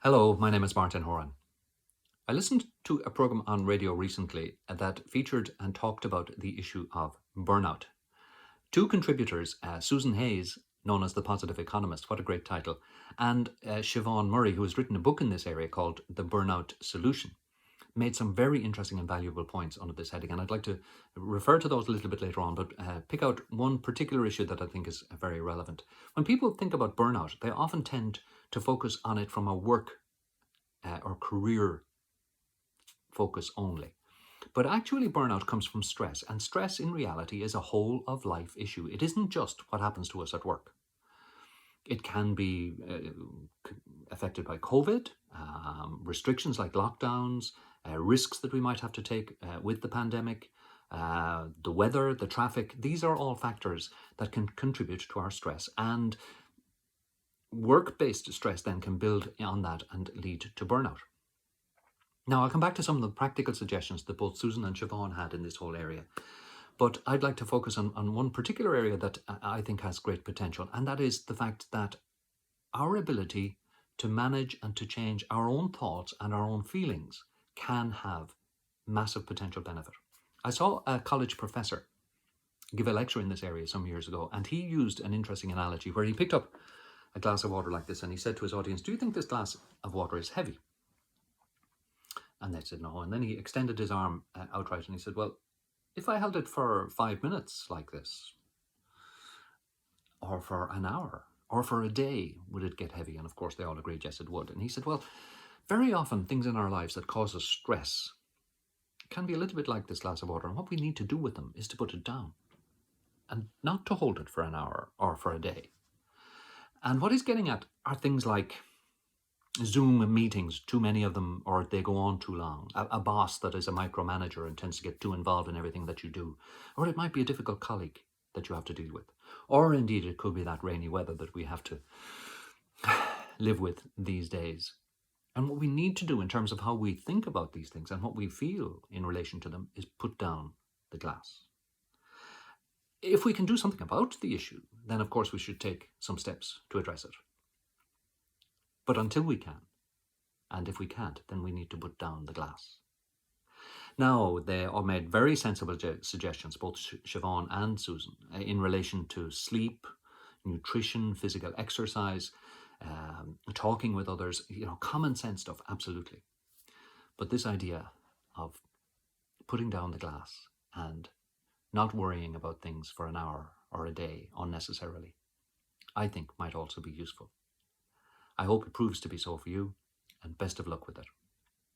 Hello, my name is Martin Horan. I listened to a program on radio recently that featured and talked about the issue of burnout. Two contributors, Susan Hayes, known as the Positive Economist, what a great title, and Siobhan Murray, who has written a book in this area called The Burnout Solution, made some very interesting and valuable points under this heading. And I'd like to refer to those a little bit later on, but pick out one particular issue that I think is very relevant. When people think about burnout, they often tend to focus on it from a work or career focus only. But actually, burnout comes from stress, and stress in reality is a whole of life issue. It isn't just what happens to us at work. It can be affected by COVID, restrictions like lockdowns, risks that we might have to take with the pandemic, the weather, the traffic. These are all factors that can contribute to our stress. And work-based stress then can build on that and lead to burnout. Now, I'll come back to some of the practical suggestions that both Susan and Siobhan had in this whole area. But I'd like to focus on one particular area that I think has great potential, and that is the fact that our ability to manage and to change our own thoughts and our own feelings can have massive potential benefit. I saw a college professor give a lecture in this area some years ago, and he used an interesting analogy where he picked up a glass of water like this and he said to his audience, "Do you think this glass of water is heavy?" And they said no. And then he extended his arm outright and he said, "Well, if I held it for 5 minutes like this, or for an hour, or for a day, would it get heavy?" And of course, they all agreed, yes, it would. And he said, "Well, very often things in our lives that cause us stress can be a little bit like this glass of water. And what we need to do with them is to put it down and not to hold it for an hour or for a day." And what he's getting at are things like Zoom meetings, too many of them, or they go on too long. A boss that is a micromanager and tends to get too involved in everything that you do. Or it might be a difficult colleague that you have to deal with. Or indeed, it could be that rainy weather that we have to live with these days. And what we need to do in terms of how we think about these things and what we feel in relation to them is put down the glass. If we can do something about the issue, then of course we should take some steps to address it. But until we can, and if we can't, then we need to put down the glass. Now, they all made very sensible suggestions, both Siobhan and Susan, in relation to sleep, nutrition, physical exercise, talking with others, common sense stuff, absolutely. But this idea of putting down the glass and not worrying about things for an hour or a day unnecessarily, I think might also be useful. I hope it proves to be so for you, and best of luck with it.